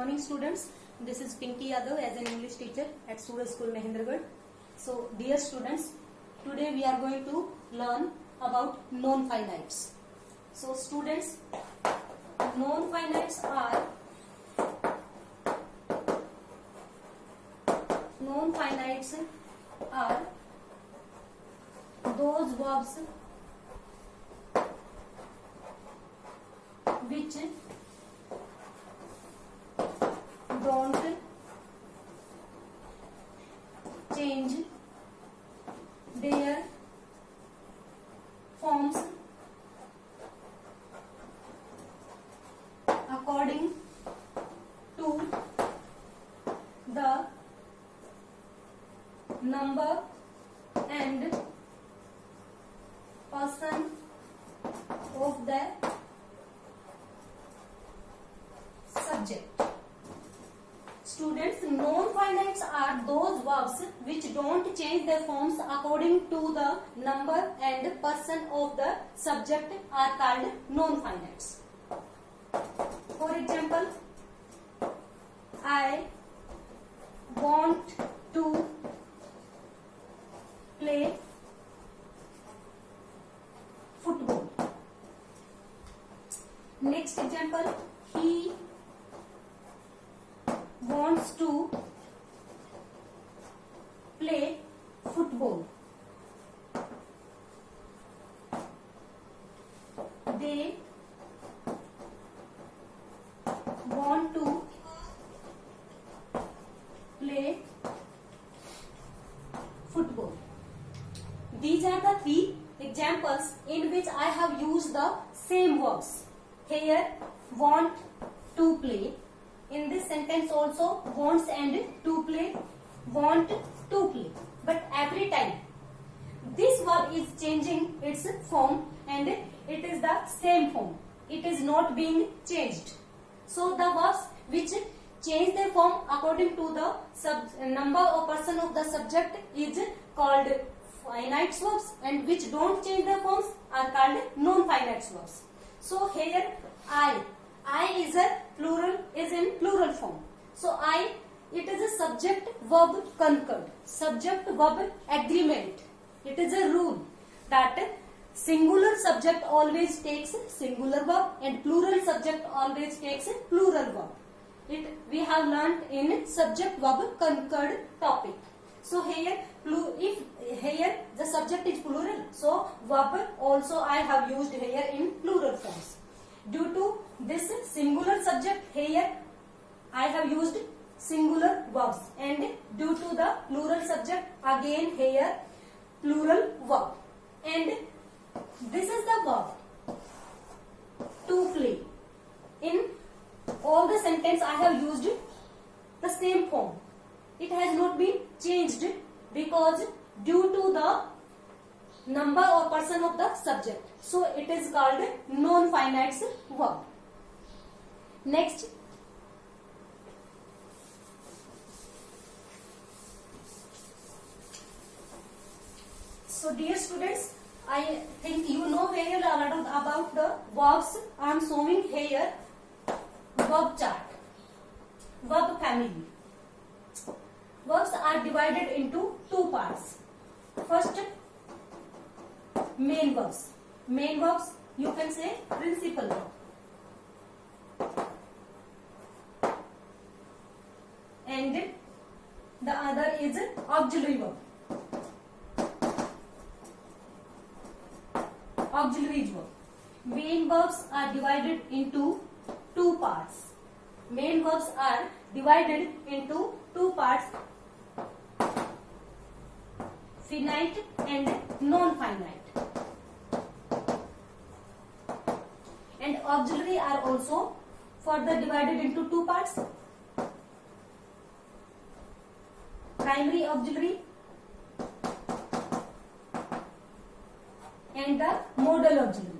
morning, students. This is Pinky Yadav as an English teacher at Suraj School, Mahendragarh. So, dear students, today we are going to learn about non-finites. So, students, non-finites are those verbs which don't change their forms according to the number and person of the subject. Students, non-finites are those verbs which don't change their forms according to the number and person of the subject are called non-finites. For example, I want to play football. Next example, he wants to play football. They want to play football. These are the three examples in which I have used the same verbs. Here, want to play. In this sentence also, wants and to play, want to play. But every time, this verb is changing its form and it is the same form. It is not being changed. So, the verbs which change their form according to the number or person of the subject is called finite verbs, and which don't change their forms are called non-finite verbs. So, here I is in plural form. So it is a subject verb concord, subject verb agreement. It is a rule that singular subject always takes singular verb and plural subject always takes plural verb. We have learnt in subject verb concord topic. So here here the subject is plural, so verb also I have used here in plural forms. Due to this singular subject, here I have used singular verbs, and due to the plural subject, again here plural verb. And this is the verb to play. In all the sentence I have used the same form. It has not been changed because due to the number or person of the subject. So it is called non-finite verb. Next, so dear students, I think you know very well about the verbs. I am showing here verb chart, verb family. Verbs are divided into two parts. First, main verbs. Main verbs, you can say principal verb. And the other is auxiliary verb. Auxiliary verb. Main verbs are divided into two parts. Main verbs are divided into two parts: finite and non-finite. And auxiliary are also further divided into two parts: primary auxiliary and the modal auxiliary.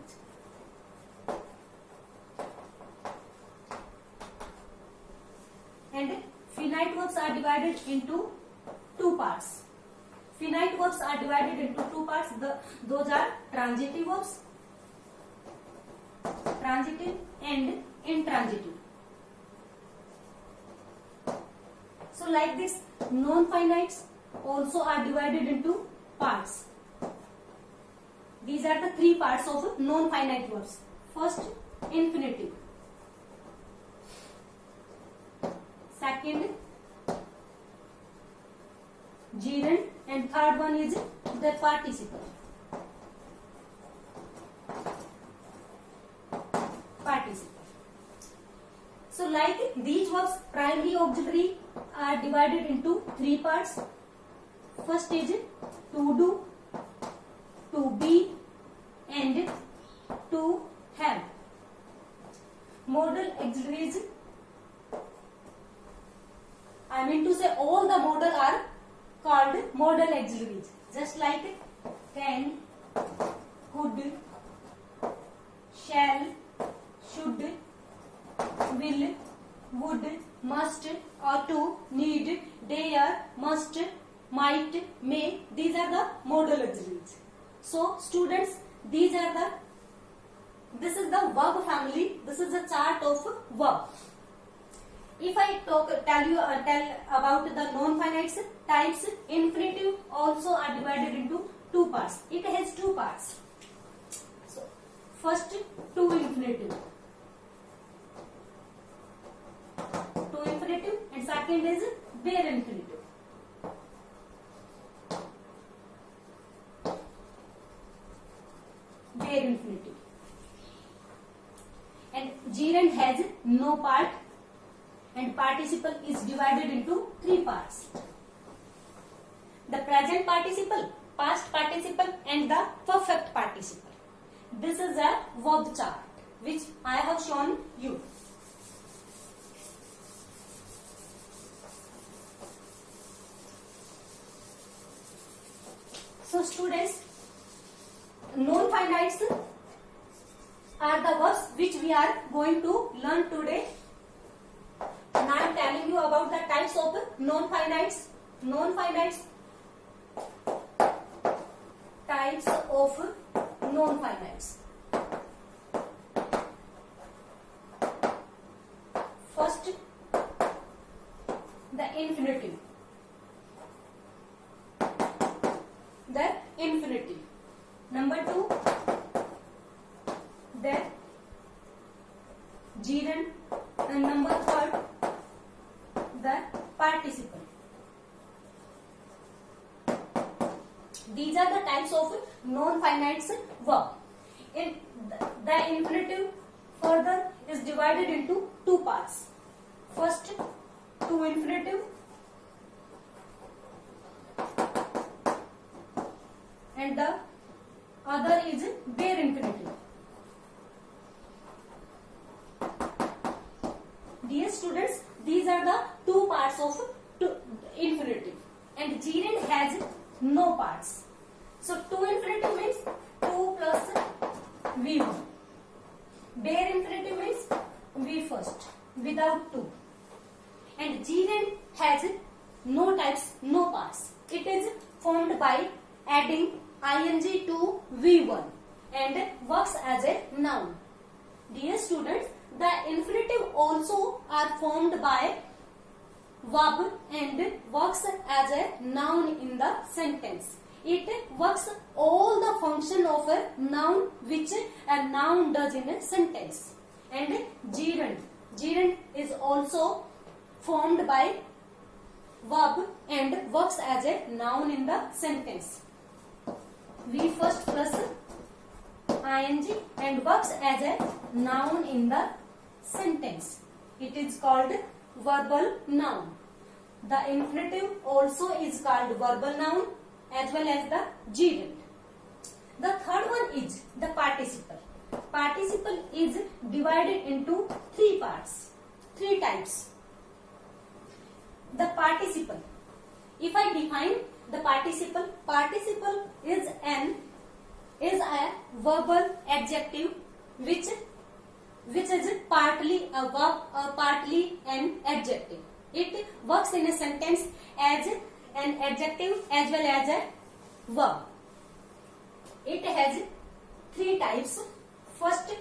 And finite verbs are divided into two parts. Finite verbs are divided into two parts. Those are transitive verbs, transitive and intransitive. like this, non-finites also are divided into parts. These are the three parts of non-finite verbs. First, infinitive. Second, gerund, and third one is the participle. So like these verbs, primary, auxiliary are divided into three parts. First is to do, to be, and to have. Modal auxiliaries, I mean to say all the modal are called modal auxiliaries. Just like can, could, shall, should, will, would, must, ought to, need, dare, must, might, may. These are the modal auxiliaries. So students, this is the verb family. This is a chart of verb. If I tell about the non-finite types, infinitive also are divided into two parts. It has two parts. So first, to infinitive. To infinitive, and second is bare infinitive. Bare infinitive. And gerund has no part, and participle is divided into three parts. The present participle, past participle, and the perfect participle. This is a verb chart which I have shown you. So students, non-finites are the verbs which we are going to learn today. And I am telling you about the types of non-finites. Non-finites. Types of non-finites. First, the infinitive. The infinitive. Number two, the gerund, and number third, the participle. These are the types of non-finite verb. In the infinitive further is divided into two parts. First, to infinitive, and the other is bare infinitive. Dear students, these are the two parts of infinitive, and gerund has no parts. So to infinitive means 2 plus V1. Bare infinitive means V first without 2. And gerund has no types, no parts. It is formed by adding ing to V1 and works as a noun. Dear students, the infinitive also are formed by verb and works as a noun in the sentence. It works all the function of a noun which a noun does in a sentence. And gerund is also formed by verb and works as a noun in the sentence. V first plus ing and works as a noun in the sentence. It is called verbal noun. The infinitive also is called verbal noun as well as the gerund. The third one is the participle. Participle is divided into three parts, three types. The participle. If I define the participle is a verbal adjective which is partly a verb or partly an adjective. It works in a sentence as an adjective as well as a verb. It has three types. First,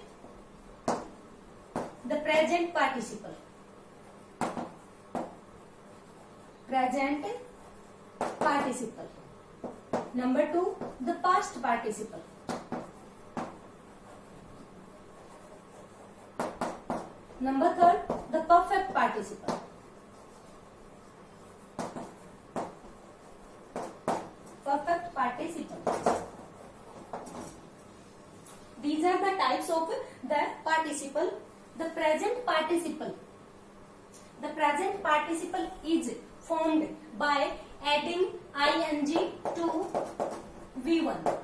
the present participle. present participle. Number 2, the past participle. Number 3, the perfect participle. Perfect participle. These are the types of the participle. The present participle. The present participle is formed by adding ing to V1.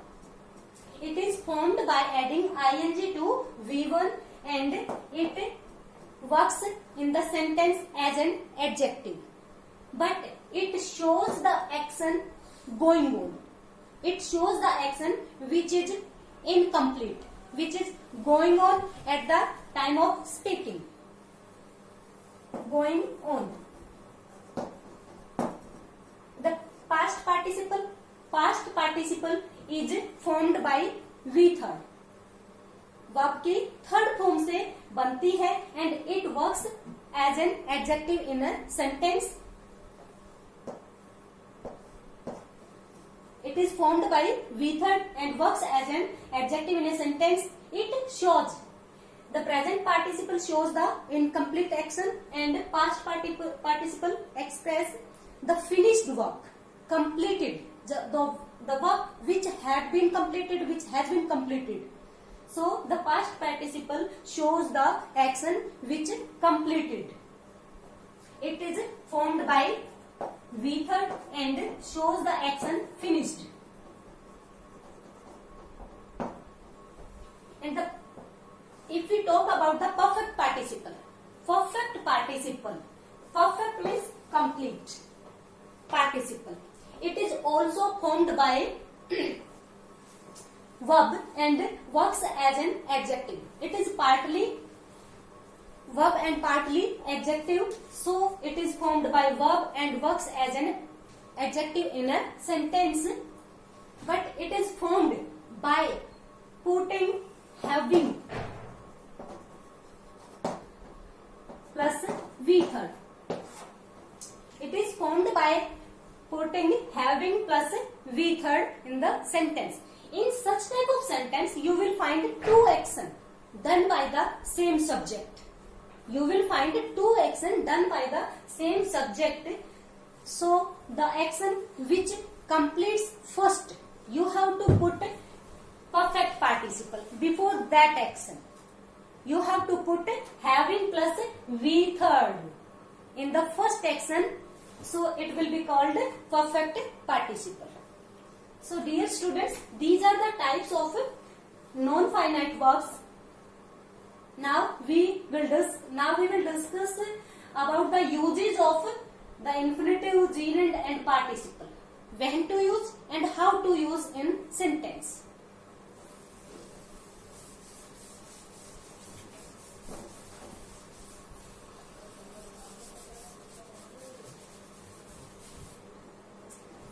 It is formed by adding ing to V1 and it works in the sentence as an adjective. But it shows the action going on. It shows the action which is incomplete, which is going on at the time of speaking. Going on. The past participle is formed by V third. Verb की third form से बनती है and it works as an adjective in a sentence. It is formed by V third and works as an adjective in a sentence. It shows. The present participle shows the incomplete action and past participle express the finished work, completed, the work which had been completed, which has been completed. So the past participle shows the action which completed. It is formed by V third and shows the action finished. And if we talk about the perfect participle means complete participle. It is also formed by verb and works as an adjective. It is partly verb and partly adjective, so it is formed by verb and works as an adjective in a sentence. But it is formed by putting having plus V third. It is formed by putting having plus V third in the sentence. In such type of sentence, you will find two actions done by the same subject. You will find two actions done by the same subject. So the action which completes first, you have to put perfect participle before that action. You have to put having plus V third in the first action. So it will be called perfect participle. So dear students, these are the types of non-finite verbs. Now we will discuss about the uses of the infinitive, gerund and participle. When to use and how to use in sentence.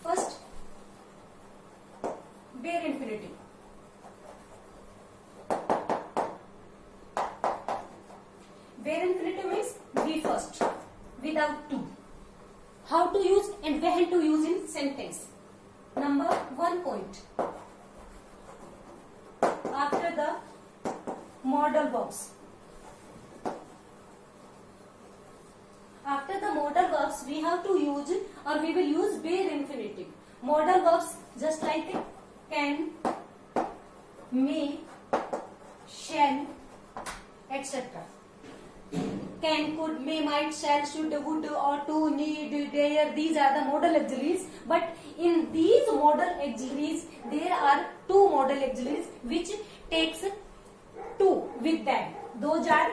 First, bare infinitive. Bare infinitive means be first, without to. How to use and when to use in sentence. Number 1 point. After the modal verbs. After the modal verbs, we have to use or we will use bare infinitive. Modal verbs just like can, may, shall, etc. Can, could, may, might, shall, should, would, ought to, need, dare. These are the modal auxiliaries. But in these modal auxiliaries, there are two modal auxiliaries which takes to with them. Those are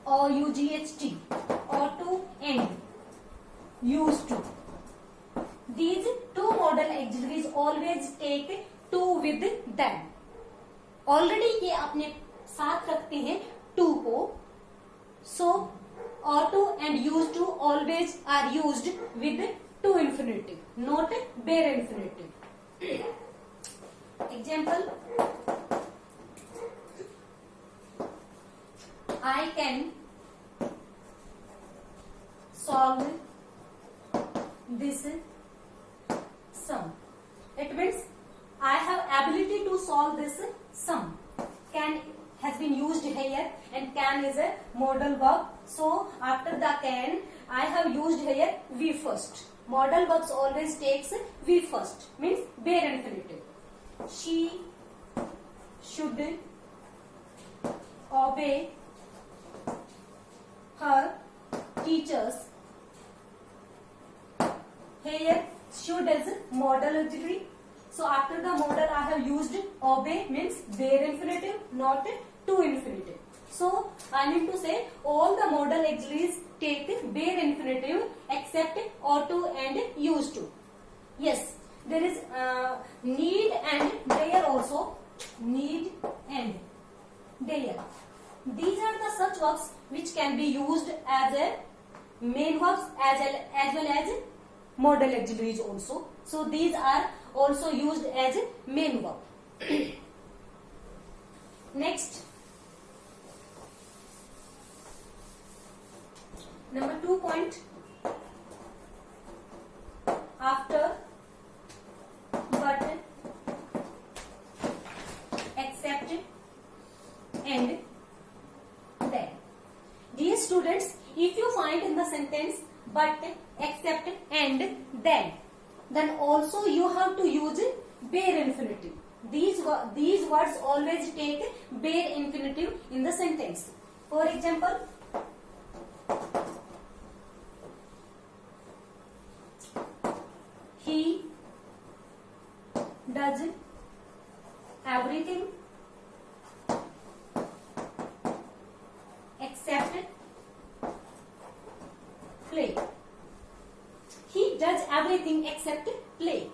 OUGHT, ought to and used to. These two modal auxiliaries always take to with them. Already ये अपने साथ रखते हैं to को. So ought to and used to always are used with to infinitive, not bare infinitive. Example: I can solve this sum. It means I have ability to solve this sum. Can has been used here, and can is a modal verb. So after the can, I have used here we first. Modal verbs always takes we first, means bare infinitive. She should obey her teachers. Here should is modal auxiliary. So after the modal I have used obey, means bare infinitive, not to infinitive. So I need to say all the modal auxiliaries take bare infinitive except ought to and used to. Yes, there is need and there also. Need and there. These are the such verbs which can be used as a main verbs as well as modal auxiliaries also. So these are also used as a main verb. Next, number 2 point. After, but, except, and then. Dear students, if you find in the sentence but, except, and then also you have to use bare infinitive. These words always take bare infinitive in the sentence. For example, he does everything except play. He does everything except play.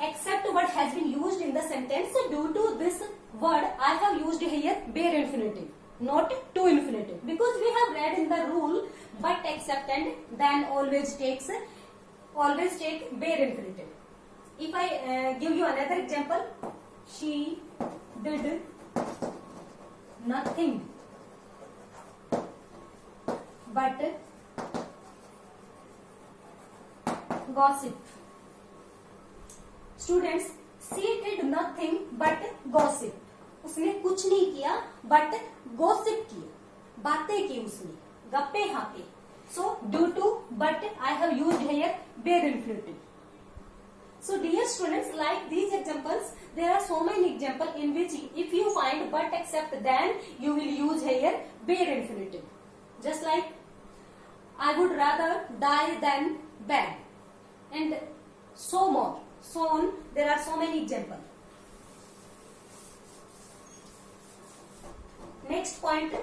Except word has been used in the sentence. Due to this word, I have used here bare infinitive, not to infinitive, because we have read in the rule but, except, and then always take bare infinitive. If I give you another example, she did nothing but gossip. Students, she did nothing but gossip. उसने कुछ नहीं किया but gossip किया, बातें की उसने, गप्पे हाके. So due to but I have used here bare infinitive. So dear students, like these examples, there are so many examples in which if you find but, except, then, you will use here bare infinitive. Just like I would rather die than beg, and so more. So on, there are so many examples. Next point,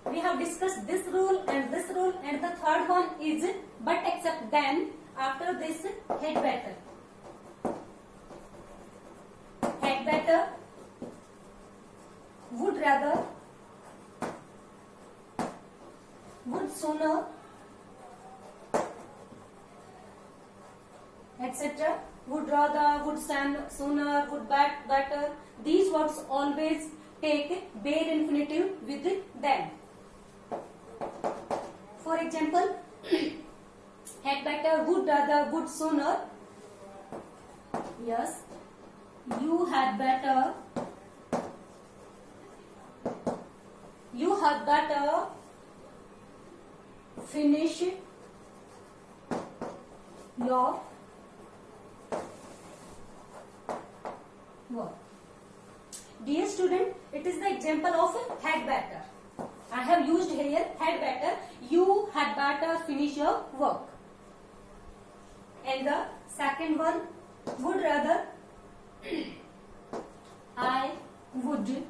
we have discussed this rule, and the third one is but, except, then. After this, had better. Had better, would rather, would sooner, etc. Would rather, would sooner, would better. These words always take bare infinitive with them. For example, had better, would rather, would sooner. Yes, you had better. You had better finish your work. Dear student, it is the example of had better. I have used here had better. You had better finish your work. And the second one, would rather, I would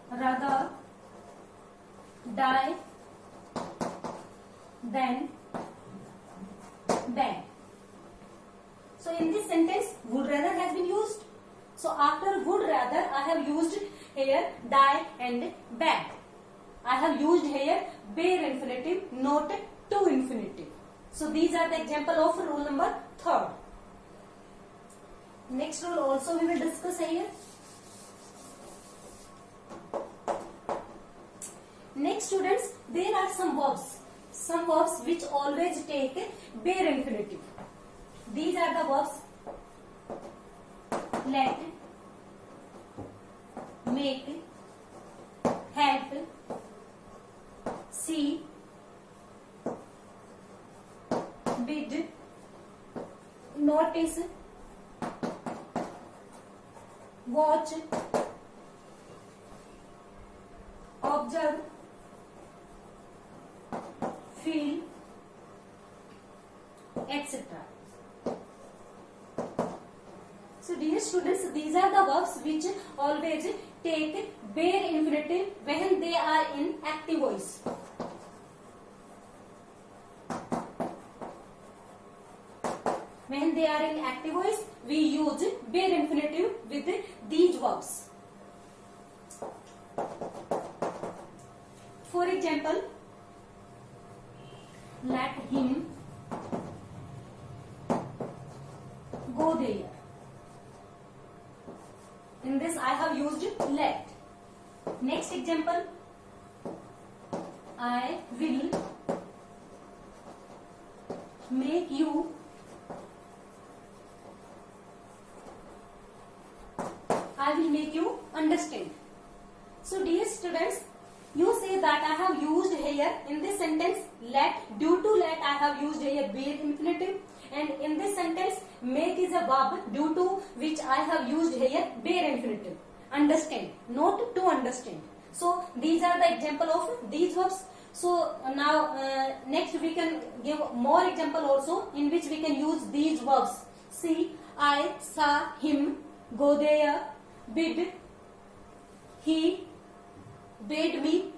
rather die than beg. So in this sentence, would rather has been used. So after would rather, I have used here die and beg. I have used here bare infinitive, not to infinitive. So these are the example of rule number 3rd. Next rule also we will discuss here. Next students, there are some verbs some verbs which always take bare infinitive. These are the verbs let, make, help, see, bid, notice, watch, observe, feel, etc. So dear students, these are the verbs which always take bare infinitive when they are in active voice. When they are in active voice, we use bare infinitive with these verbs. For example, let him go there. In this I have used let. Next example, I will make you understand. So dear students, you say that I have used here in this sentence let. Due to let I have used here bare infinitive, and in this sentence make is a verb due to which I have used here bare infinitive. Understand, not to understand. So these are the example of these verbs. So now next we can give more example also in which we can use these verbs. See, I saw him go there, bid, he bade me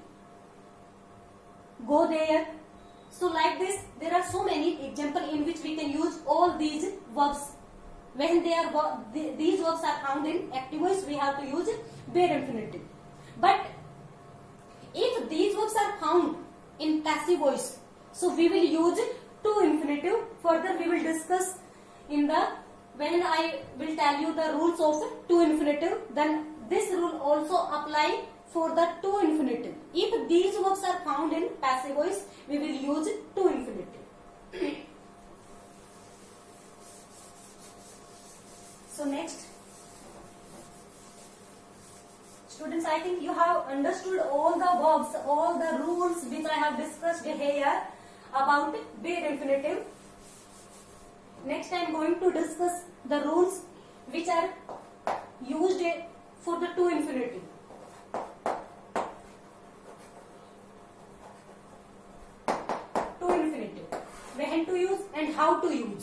go there. So like this, there are so many examples in which we can use all these verbs. When they are these verbs are found in active voice, we have to use bare infinitive. But if these verbs are found in passive voice, so we will use to infinitive. Further we will discuss in the when I will tell you the rules of to infinitive. Then this rule also apply for the to infinitive. If these verbs are found in passive voice, we will use to infinitive. So next, students, I think you have understood all the verbs, all the rules which I have discussed here about bare infinitive. Next I am going to discuss the rules which are used for the to infinitive. To infinitive, when to use and how to use.